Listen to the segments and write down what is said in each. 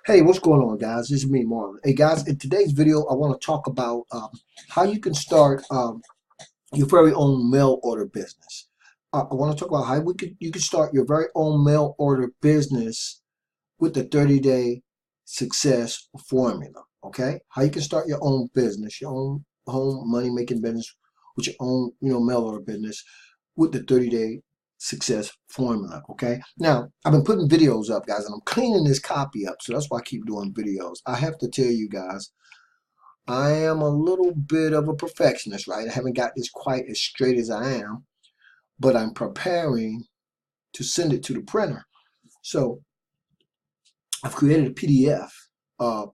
Hey, what's going on, guys? This is me, Marlon. Hey, guys, in today's video, I want to talk about how you can start your very own mail order business. I want to talk about how you can start your very own mail order business with the 30-day success formula. Okay, how you can start your own business, your own home money making business with your own mail order business with the 30-day success formula. Okay, now I've been putting videos up, guys, and I'm cleaning this copy up, so that's why I keep doing videos. I have to tell you guys, I am a little bit of a perfectionist, right? I haven't got this quite as straight as I am, but I'm preparing to send it to the printer. So I've created a PDF. uh,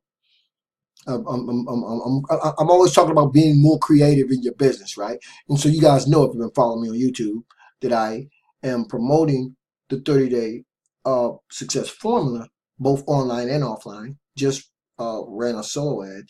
I'm always talking about being more creative in your business, right? And so you guys know, if you've been following me on YouTube, that I am promoting the 30-day success formula, both online and offline. Just ran a solo ad.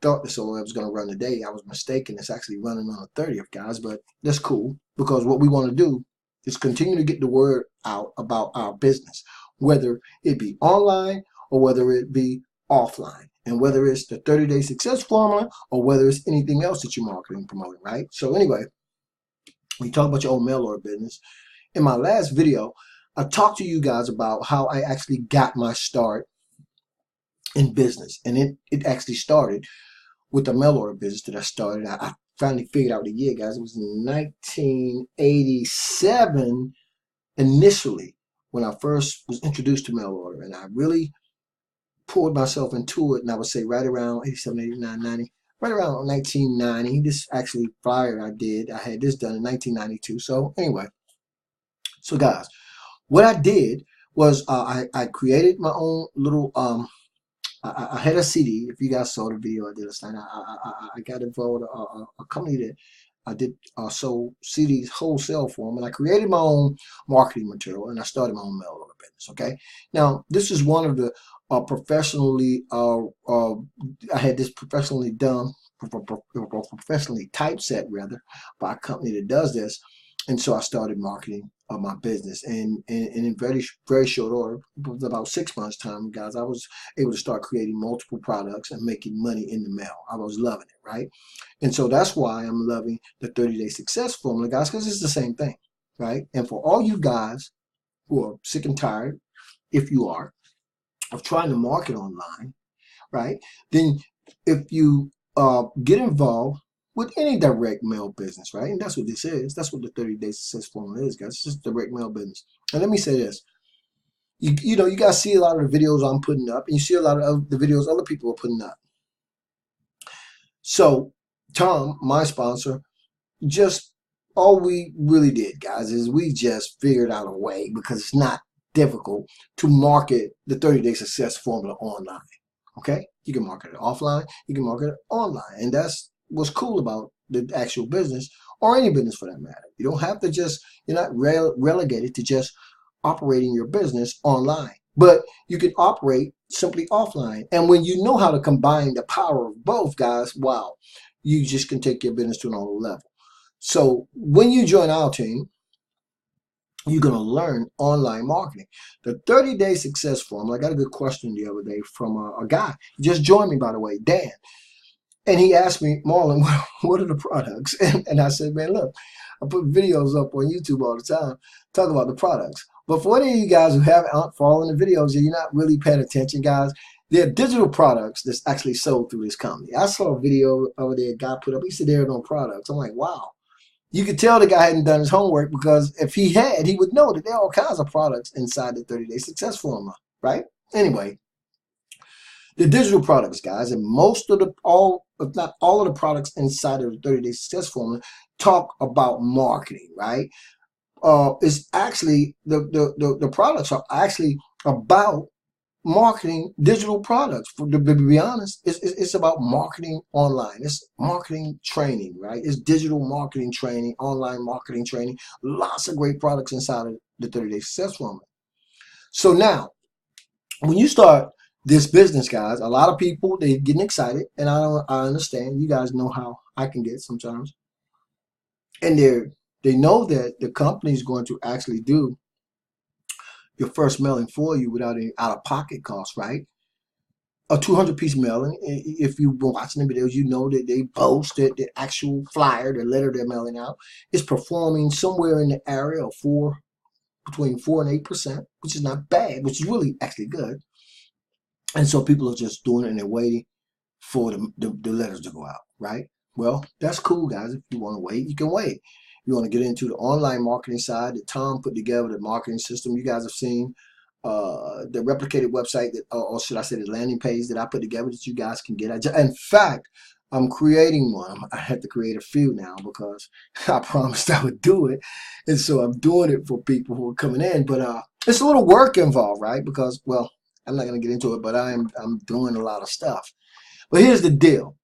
Thought the solo ad was going to run today. I was mistaken. It's actually running on the 30th, guys, but that's cool, because what we want to do is continue to get the word out about our business, whether it be online or whether it be offline, and whether it's the 30-day success formula or whether it's anything else that you're marketing and promoting, right? So anyway, we talk about your own mail order business. In my last video, I talked to you guys about how I actually got my start in business, and it actually started with the mail order business that I started. I finally figured out the year, guys. It was in 1987 initially, when I first was introduced to mail order, and I really poured myself into it. And I would say right around 87, 89, 90, right around 1990. This actually flyer I had this done in 1992. So anyway, so guys, what I did was I created my own little I had a CD. If you guys saw the video I did last night, I got involved with a company that I did sold CDs wholesale for them, and I created my own marketing material, and I started my own mail order business. Okay, now this is one of the professionally I had this professionally done, professionally typeset rather, by a company that does this, and so I started marketing my business, and in very short order, about 6 months time, guys, I was able to start creating multiple products and making money in the mail. I was loving it, right? And so that's why I'm loving the 30-day success formula, guys, because it's the same thing, right? And for all you guys who are sick and tired, if you are, of trying to market online, right? Then if you get involved with any direct mail business, right? And that's what this is. That's what the 30-day success formula is, guys. It's just direct mail business. And let me say this. You know, you guys see a lot of the videos I'm putting up, and you see a lot of the videos other people are putting up. So Tom, my sponsor, just all we really did, guys, is we just figured out a way, because it's not difficult, to market the 30-day success formula online. Okay, you can market it offline, you can market it online, and that's what's cool about the actual business, or any business for that matter. You don't have to you're not relegated to just operating your business online, but you can operate simply offline. And when you know how to combine the power of both, guys, wow, you just can take your business to another level. So when you join our team, you're going to learn online marketing. The 30-day success formula. I got a good question the other day from a guy. He just joined me, by the way, Dan. And he asked me, Marlon, what are the products? And I said, man, look, I put videos up on YouTube all the time, talk about the products. But for any of you guys who aren't following the videos and you're not really paying attention, guys, there are digital products that's actually sold through this company. I saw a video over there, a guy put up, he said there are no products. I'm like, wow. You could tell the guy hadn't done his homework, because if he had, he would know that there are all kinds of products inside the 30-day success formula, right? Anyway, the digital products, guys, and most of if not all of the products inside of the 30-day success formula talk about marketing, right? It's actually the products are actually about marketing digital products. To be honest, it's about marketing online. It's marketing training, right? It's digital marketing training, online marketing training, lots of great products inside of the 30-day success formula. So now, when you start this business, guys, a lot of people, they're getting excited, and I understand. You guys know how I can get sometimes. And they know that the company is going to actually do your first mailing for you without any out-of-pocket costs, right? a 200-piece mailing. If you've been watching the videos, you know that they boast that the actual flyer, the letter they're mailing out, is performing somewhere in the area of between 4 and 8%, which is not bad, which is really actually good. And so people are just doing it and they're waiting for the letters to go out, right? Well, that's cool, guys. If you want to wait, you can wait. If you want to get into the online marketing side that Tom put together, the marketing system you guys have seen, the replicated website that, or should I say the landing page that I put together that you guys can get. In fact, I'm creating one. I had to create a few now because I promised I would do it. And so I'm doing it for people who are coming in. But it's a little work involved, right? Because, well, I'm not going to get into it, but I'm doing a lot of stuff. But here's the deal.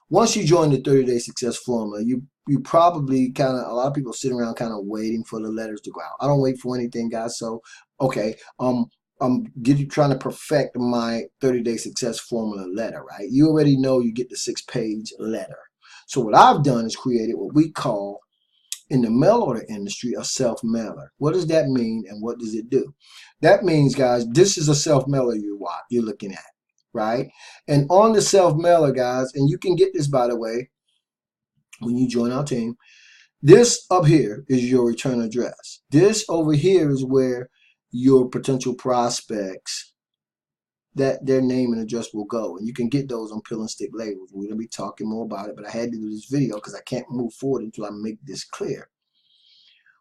Once you join the 30-day success formula, you probably a lot of people sitting around kind of waiting for the letters to go out. I don't wait for anything, guys. So, okay, I'm trying to perfect my 30-day success formula letter, right? You already know you get the 6-page letter. So what I've done is created what we call in the mail order industry a self-mailer. What does that mean and what does it do? That means, guys, this is a self-mailer you're looking at, right? And on the self-mailer, guys, and you can get this, by the way, when you join our team, this up here is your return address. This over here is where your potential prospects, that their name and address will go. And you can get those on pill and stick labels. We're going to be talking more about it, but I had to do this video because I can't move forward until I make this clear.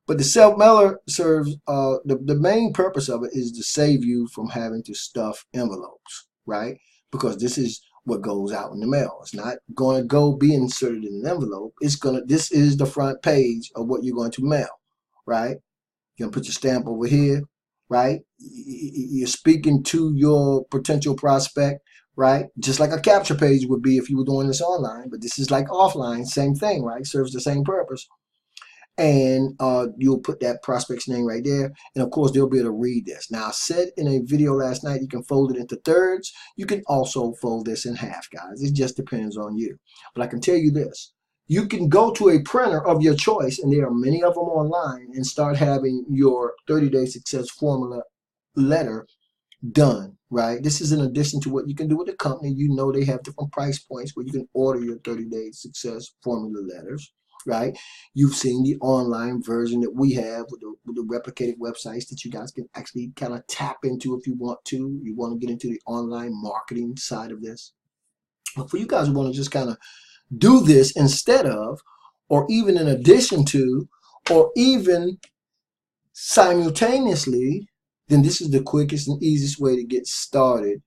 But the self-mailer serves, the main purpose of it is to save you from having to stuff envelopes, right? Because this is what goes out in the mail. It's not going to be inserted in an envelope. This is the front page of what you're going to mail, right? You're going to put your stamp over here, right? You're speaking to your potential prospect, right? Just like a capture page would be if you were doing this online, but this is like offline, same thing, right? Serves the same purpose. And you'll put that prospect's name right there. And of course, they'll be able to read this. Now, I said in a video last night, you can fold it into thirds. You can also fold this in half, guys. It just depends on you. But I can tell you this. You can go to a printer of your choice, and there are many of them online, and start having your 30-day success formula letter done, right? This is in addition to what you can do with the company. You know they have different price points where you can order your 30-day success formula letters, right? You've seen the online version that we have with the replicated websites that you guys can actually kind of tap into if you want to. You want to get into the online marketing side of this. But for you guys who want to just kind of do this instead of, or even in addition to, or even simultaneously, then this is the quickest and easiest way to get started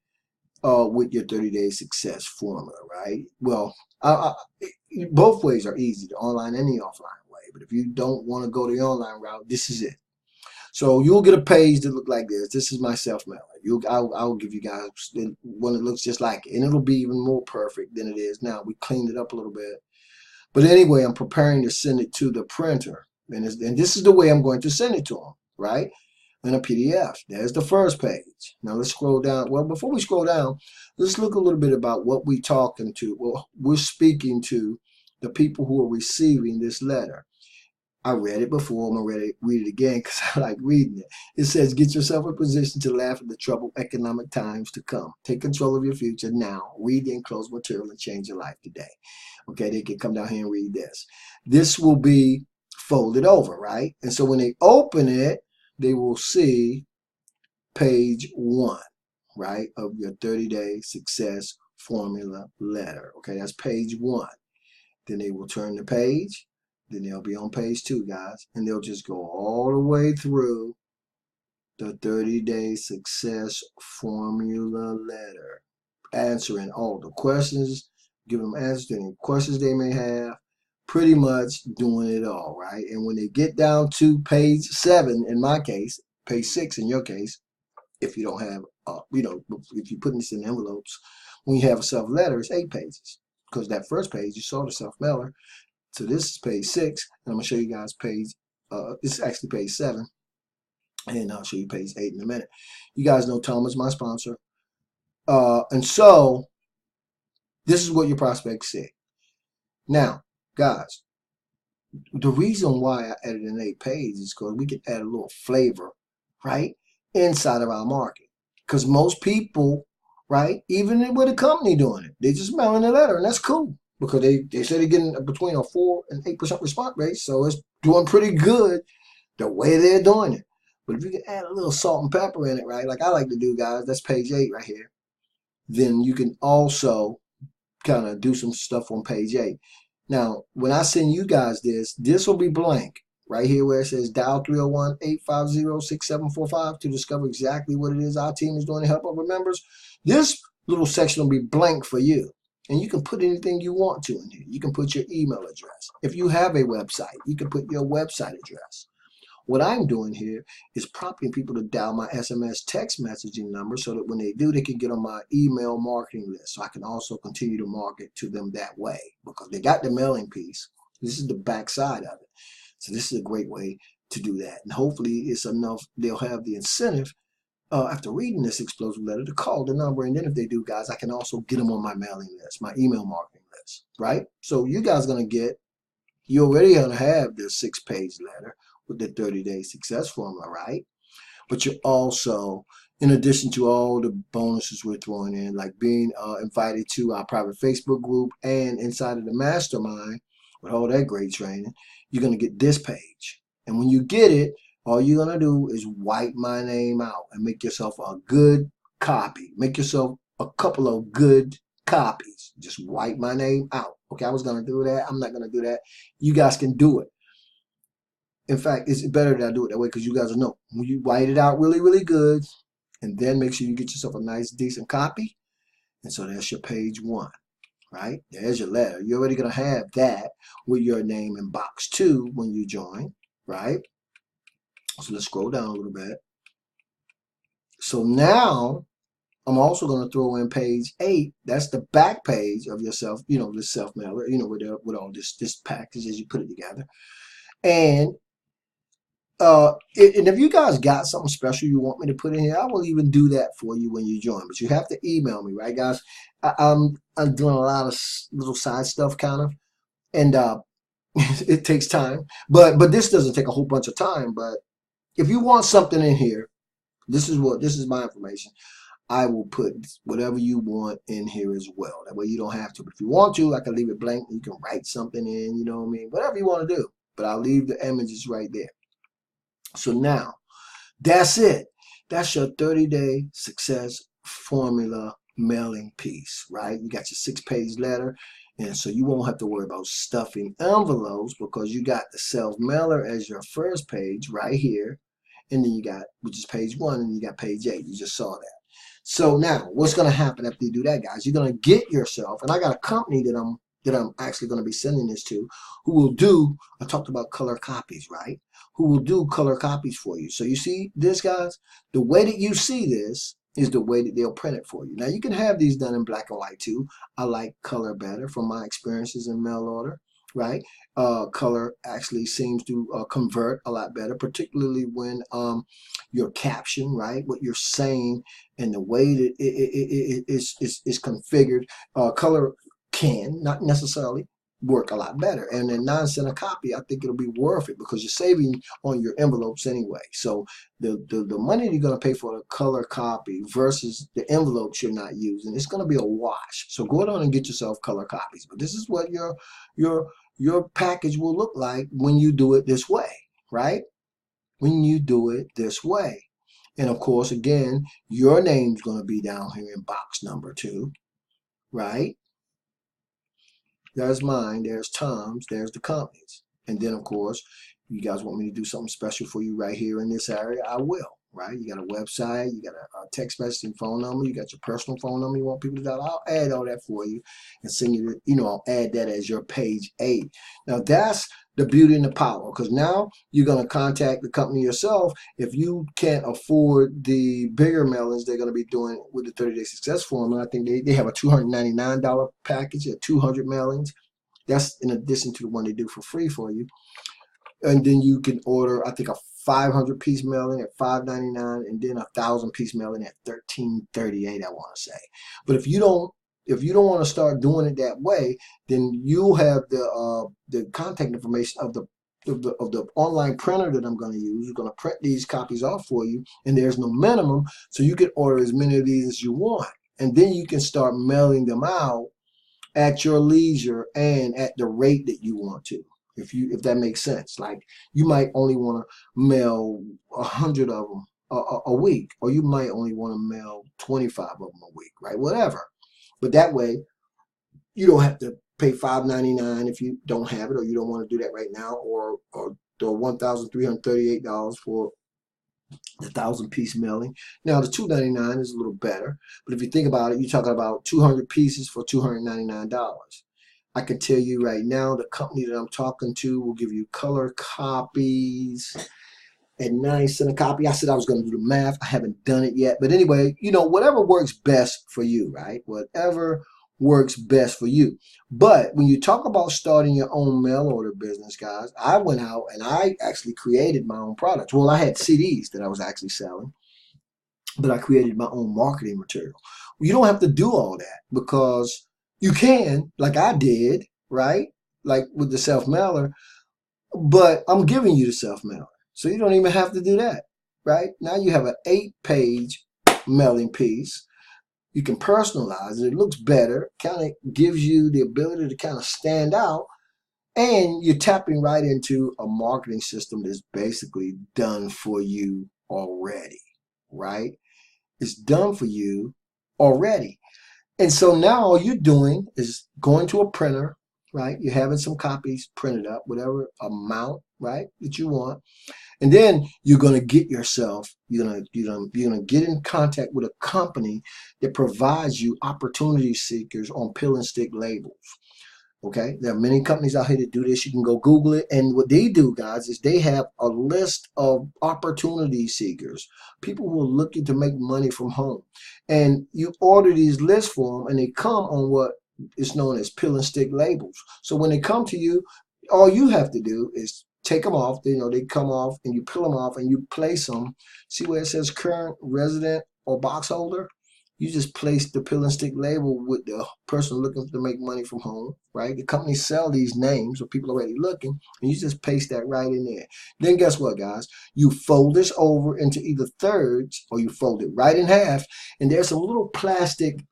with your 30-day success formula, right? Well, both ways are easy, the online and the offline way. But if you don't want to go the online route, this is it. So you'll get a page that look like this. This is my self-mailer. I'll give you guys one that looks just like it, and it'll be even more perfect than it is now. We cleaned it up a little bit. But anyway, I'm preparing to send it to the printer. And this is the way I'm going to send it to them, right? In a PDF. There's the first page. Now let's scroll down. Well, before we scroll down, let's look a little bit about what we're talking to. Well, we're speaking to the people who are receiving this letter. I read it before. I'm going to read it again because I like reading it. It says, get yourself in position to laugh at the troubled economic times to come. Take control of your future now. Read the enclosed material and change your life today. Okay, they can come down here and read this. This will be folded over, right? And so when they open it, they will see page 1, right, of your 30-day success formula letter. Okay, that's page 1. Then they will turn the page. Then they'll be on page 2, guys. And they'll just go all the way through the 30-day success formula letter, answering all the questions, giving them answers to any questions they may have, pretty much doing it all, right? And when they get down to page 7, in my case, page 6 in your case, if you don't have, if you're putting this in envelopes, when you have a self-letter, it's 8 pages. Because that first page, you saw the self-mailer. So this is page 6, and I'm going to show you guys page, this is actually page 7, and I'll show you page 8 in a minute. You guys know Tom is my sponsor. And so, this is what your prospects see. Now, guys, the reason why I added an 8 page is because we can add a little flavor, right, inside of our market. Because most people, right? Even with a company doing it, they just mailing a letter, and that's cool because they say they're getting between a 4 and 8% response rate, so it's doing pretty good the way they're doing it. But if you can add a little salt and pepper in it, right, like I like to do, guys, that's page 8 right here, then you can also kind of do some stuff on page 8. Now, when I send you guys this will be blank right here where it says dial 301-850-6745 to discover exactly what it is our team is doing to help our members. This little section will be blank for you. And you can put anything you want to in here. You can put your email address. If you have a website, you can put your website address. What I'm doing here is prompting people to dial my SMS text messaging number so that when they do, they can get on my email marketing list. So I can also continue to market to them that way because they got the mailing piece. This is the back side of it. So this is a great way to do that. And hopefully it's enough, they'll have the incentive after reading this explosive letter to call the number. And then if they do, guys, I can also get them on my mailing list, my email marketing list, right? So you guys are going to get, you're already going to have this 6-page letter with the 30-day success formula, right? But you're also, in addition to all the bonuses we're throwing in, like being invited to our private Facebook group and inside of the mastermind with all that great training, you're going to get this page. And when you get it, all you're going to do is wipe my name out and make yourself a good copy. Make yourself a couple of good copies. Just wipe my name out. Okay, I was going to do that. I'm not going to do that. You guys can do it. In fact, it's better that I do it that way because you guys will know. When you write it out really, really good, and then make sure you get yourself a nice, decent copy. And so that's your page 1, right? There's your letter. You're already going to have that with your name in box 2 when you join, right? So let's scroll down a little bit. So now I'm also going to throw in page 8. That's the back page of yourself, you know, the self-mailer, you know, with all this package as you put it together. And if you guys got something special you want me to put in here, I will even do that for you when you join. But you have to email me, right, guys? I'm doing a lot of little side stuff, kind of, and it takes time. But this doesn't take a whole bunch of time. But if you want something in here, this is my information. I will put whatever you want in here as well. That way you don't have to. But if you want to, I can leave it blank. You can write something in. You know what I mean? Whatever you want to do. But I'll leave the images right there. So now, that's it. That's your 30-day success formula mailing piece, right? You got your 6-page letter, and so you won't have to worry about stuffing envelopes because you got the self-mailer as your first page right here, and then you got, which is page 1, and you got page 8. You just saw that. So now, what's going to happen after you do that, guys? You're going to get yourself, and I got a company that I'm actually going to be sending this to, who will do, I talked about color copies, right? Who will do color copies for you. So you see this, guys? The way that you see this is the way that they'll print it for you. Now, you can have these done in black and white too. I like color better from my experiences in mail order, right? Color actually seems to convert a lot better, particularly when your caption, right? What you're saying and the way that it is configured. Color can, not necessarily, work a lot better. And then 9 cents a copy, I think it'll be worth it because you're saving on your envelopes anyway. So the money you're going to pay for a color copy versus the envelopes you're not using, it's going to be a wash. So go on and get yourself color copies. But this is what your package will look like when you do it this way, right? When you do it this way. And of course, again, your name's going to be down here in box number 2, right? There's mine, there's Tom's, there's the company's. And then, of course, you guys want me to do something special for you right here in this area, I will, right? You got a website, you got a text message and phone number, you got your personal phone number you want people to dial. I'll add all that for you and send you, I'll add that as your page 8. Now, that's the beauty and the power, because now you're going to contact the company yourself. If you can't afford the bigger mailings they're going to be doing with the 30-day success formula, I think they have a $299 package at 200 mailings. That's in addition to the one they do for free for you. And then you can order, I think, a 500-piece mailing at $5.99 and then a 1,000-piece mailing at $13.38, I want to say. But if you don't want to start doing it that way, then you'll have the contact information of the online printer that I'm going to use. We're going to print these copies off for you, and there's no minimum, so you can order as many of these as you want. and then you can start mailing them out at your leisure and at the rate that you want to. If that makes sense. Like, you might only want to mail 100 of them a week, or you might only want to mail 25 of them a week, right? Whatever. But that way, you don't have to pay $5.99 if you don't have it, or you don't want to do that right now, or the $1,338 for the 1,000-piece mailing. Now the $2.99 is a little better, but if you think about it, you're talking about 200 pieces for $299. I can tell you right now, the company that I'm talking to will give you color copies at 9 cents a copy. I said I was going to do the math. I haven't done it yet, but anyway, you know, whatever works best for you, right? Whatever works best for you. But when you talk about starting your own mail order business, guys, I went out and I actually created my own products. Well, I had CDs that I was actually selling, but I created my own marketing material. You don't have to do all that, because you can, like I did, right? Like with the self-mailer, but I'm giving you the self-mailer. So you don't even have to do that, right? Now you have an 8-page mailing piece. You can personalize it. It looks better, kind of gives you the ability to kind of stand out, and you're tapping right into a marketing system that's basically done for you already, right? It's done for you already. And so now all you're doing is going to a printer, right? You're having some copies printed up, whatever amount, right, that you want. And then you're going to get yourself, you're going to get in contact with a company that provides you opportunity seekers on pill and stick labels. Okay, there are many companies out here that do this. You can go Google it. And what they do, guys, is they have a list of opportunity seekers, people who are looking to make money from home. And you order these lists for them, and they come on what is known as pill and stick labels. So when they come to you, all you have to do is take them off. You know, they come off, and you peel them off, and you place them. See where it says current resident or box holder? You just place the pill and stick label with the person looking to make money from home, right? The companies sell these names, so people already looking, and you just paste that right in there. Then guess what, guys? You fold this over into either thirds, or you fold it right in half, and there's some little plastic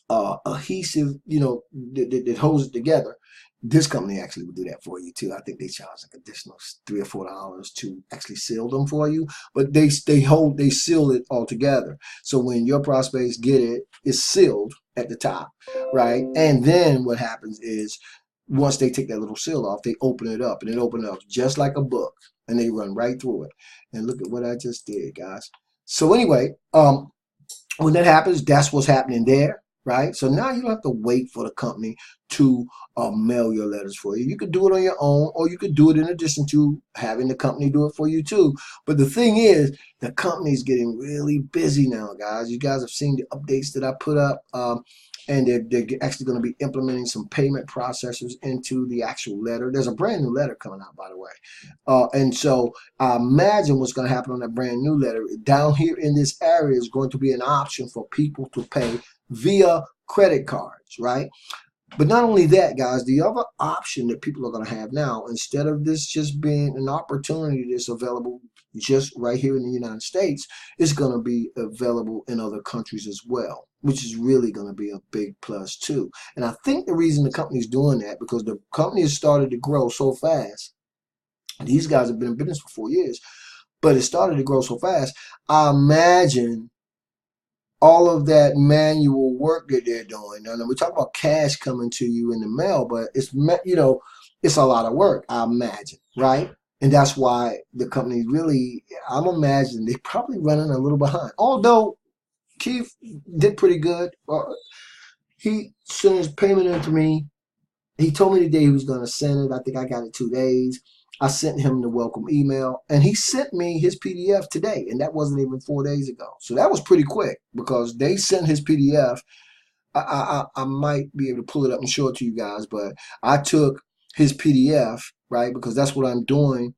adhesive, you know, that holds it together. This company actually will do that for you too. I think they charge like additional $3 or $4 to actually seal them for you, but they seal it all together. So when your prospects get it, it's sealed at the top, right? And then what happens is, once they take that little seal off, they open it up, and it opens up just like a book, and they run right through it. And look at what I just did, guys. So anyway, when that happens, that's what's happening there. Right? So now you don't have to wait for the company to mail your letters for you. You could do it on your own, or you could do it in addition to having the company do it for you too. But the thing is, the company's getting really busy now, guys. You guys have seen the updates that I put up, and they're actually going to be implementing some payment processors into the actual letter. There's a brand new letter coming out, by the way. And so I imagine what's going to happen on that brand new letter. Down here in this area is going to be an option for people to pay via credit cards, right? But not only that, guys, the other option that people are going to have now, instead of this just being an opportunity that's available just right here in the United States, is going to be available in other countries as well, which is really going to be a big plus too. And I think the reason the company's doing that, because the company has started to grow so fast. These guys have been in business for 4 years, but it started to grow so fast. I imagine all of that manual work that they're doing. Now, we talk about cash coming to you in the mail, but it's, you know, it's a lot of work, I imagine, right? And that's why the company really, I'm imagining they're probably running a little behind. Although Keith did pretty good. He sent his payment in to me. He told me the day he was going to send it. I think I got it 2 days. I sent him the welcome email, and he sent me his PDF today, and that wasn't even 4 days ago. So that was pretty quick, because they sent his PDF. I might be able to pull it up and show it to you guys, but I took his PDF, right, because that's what I'm doing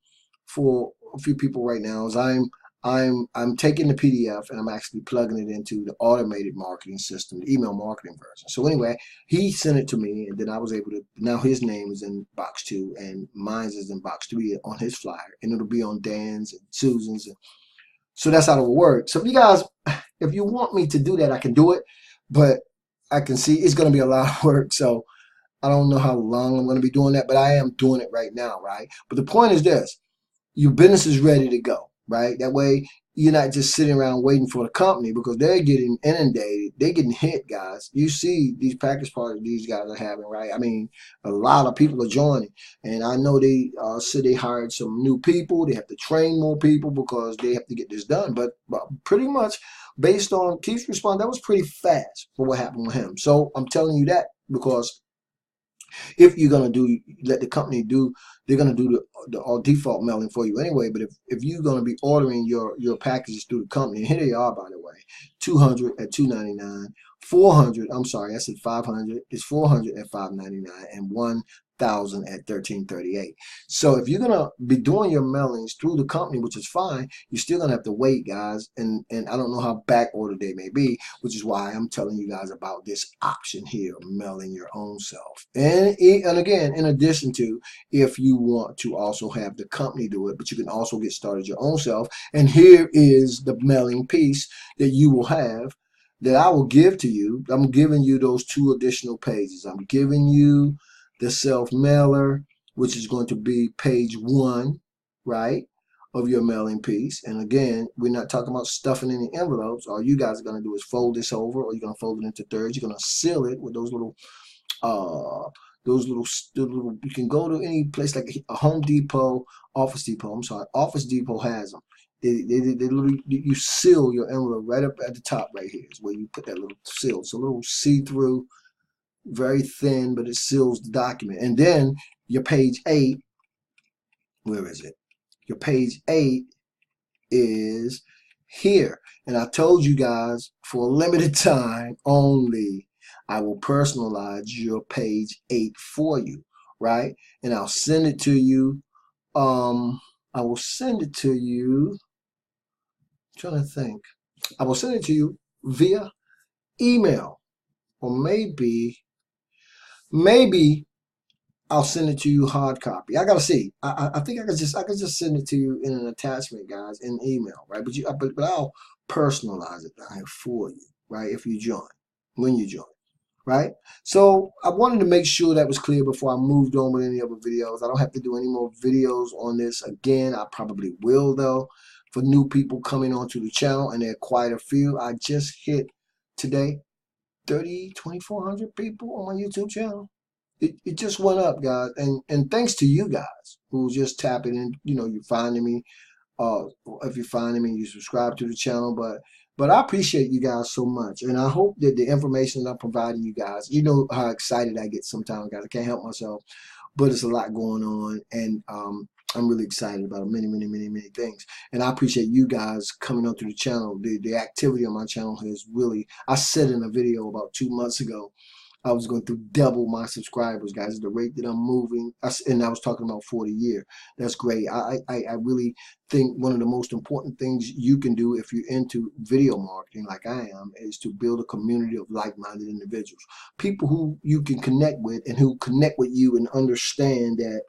for a few people right now. Is I'm taking the PDF and I'm actually plugging it into the automated marketing system, the email marketing version. So anyway, he sent it to me, and then I was able to, now his name is in box 2 and mine is in box 3 on his flyer, and it'll be on Dan's and Susan's. And so that's how it will work. So if you guys, if you want me to do that, I can do it. but I can see it's going to be a lot of work. So I don't know how long I'm going to be doing that, but I am doing it right now, right? But the point is this: your business is ready to go, right? That way you're not just sitting around waiting for the company, because they're getting inundated. They're getting hit, guys. You see these package parties these guys are having, right? I mean, a lot of people are joining. And I know they said they hired some new people. They have to train more people because they have to get this done. But pretty much based on Keith's response, that was pretty fast for what happened with him. So I'm telling you that because if you're gonna let the company do, they're gonna do the default mailing for you anyway. But if you're gonna be ordering your packages through the company, and here they are, by the way, 200 at $2.99, 400. I'm sorry, I said 500. It's 400 at $5.99, and 1,000 at $13.38. So if you're gonna be doing your mailings through the company, which is fine, you're still gonna have to wait, guys. And I don't know how back ordered they may be, which is why I'm telling you guys about this option here, mailing your own self. And again, in addition to, if you want to also have the company do it, but you can also get started your own self. And here is the mailing piece that you will have, that I will give to you. I'm giving you those 2 additional pages. I'm giving you the self mailer, which is going to be page 1, right, of your mailing piece. And again, we're not talking about stuffing any envelopes. All you guys are going to do is fold this over, or you're going to fold it into thirds. You're going to seal it with those little you can go to any place like a Home Depot, Office Depot. I'm sorry, Office Depot has them. They literally, you seal your envelope right up at the top right here is where you put that little seal. It's a little see-through, very thin, but it seals the document. And then your page 8, where is it? Your page 8 is here. And I told you guys, for a limited time only, I will personalize your page 8 for you, right? And I'll send it to you. I will send it to you. I'm trying to think. I will send it to you via email, or maybe I'll send it to you hard copy. I gotta see. I think I could just send it to you in an attachment, guys, in email, right? But I'll personalize it down here for you, right? If you join, when you join, right? So I wanted to make sure that was clear before I moved on with any other videos. I don't have to do any more videos on this again. I probably will, though, for new people coming onto the channel, and there are quite a few. I just hit today 2,400 people on my YouTube channel. It just went up, guys, and thanks to you guys who just tapping in. You know, you're finding me. If you're finding me, you subscribe to the channel. But I appreciate you guys so much, and I hope that the information that I'm providing you guys, you know how excited I get sometimes, guys. I can't help myself, but it's a lot going on, and I'm really excited about many things. And I appreciate you guys coming onto the channel. The activity on my channel has really, I said in a video about 2 months ago, I was going to double my subscribers, guys, at the rate that I'm moving. And I was talking about 40 a year. That's great. I really think one of the most important things you can do if you're into video marketing like I am is to build a community of like-minded individuals. People who you can connect with and who connect with you and understand that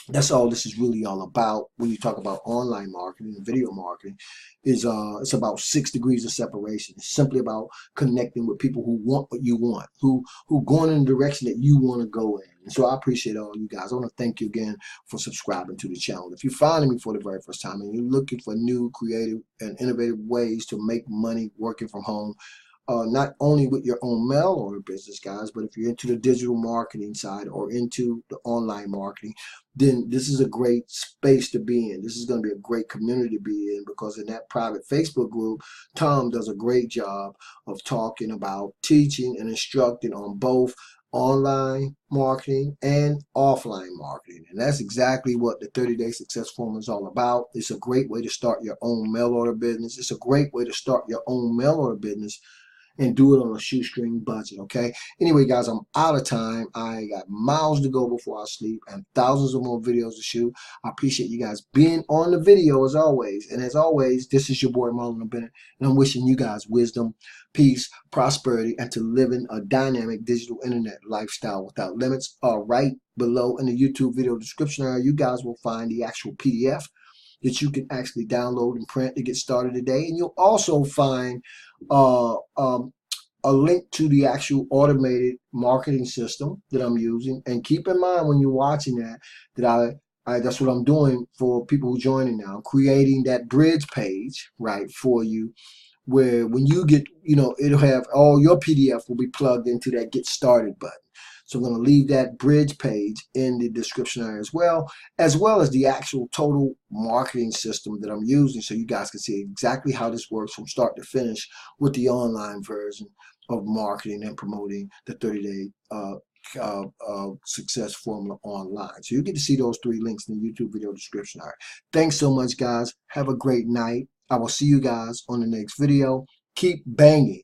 that's all this is really all about. When you talk about online marketing and video marketing, is it's about 6 degrees of separation. It's simply about connecting with people who want what you want, who going in the direction that you want to go in. And so I appreciate all you guys. I want to thank you again for subscribing to the channel. If you're finding me for the very first time and you're looking for new, creative, and innovative ways to make money working from home, not only with your own mail order business, guys, but if you're into the digital marketing side or into the online marketing, then this is a great space to be in. This is going to be a great community to be in, because in that private Facebook group, Tom does a great job of talking about teaching and instructing on both online marketing and offline marketing. And that's exactly what the 30-day success formula is all about. It's a great way to start your own mail order business. It's a great way to start your own mail order business and do it on a shoestring budget, okay? Anyway, guys, I'm out of time. I got miles to go before I sleep and thousands of more videos to shoot. I appreciate you guys being on the video as always. And as always, this is your boy Marlon Bennett, and I'm wishing you guys wisdom, peace, prosperity, and to live in a dynamic digital internet lifestyle without limits. Right below in the YouTube video description area, you guys will find the actual PDF that you can actually download and print to get started today. And you'll also find a link to the actual automated marketing system that I'm using. And keep in mind when you're watching that I that's what I'm doing for people who joining now, creating that bridge page, right, for you, where when you get, it'll have all your PDF will be plugged into that get started button. So I'm going to leave that bridge page in the description area as well as the actual total marketing system that I'm using, so you guys can see exactly how this works from start to finish with the online version of marketing and promoting the 30-day success formula online. So you get to see those 3 links in the YouTube video description. All right. Thanks so much, guys. Have a great night. I will see you guys on the next video. Keep banging.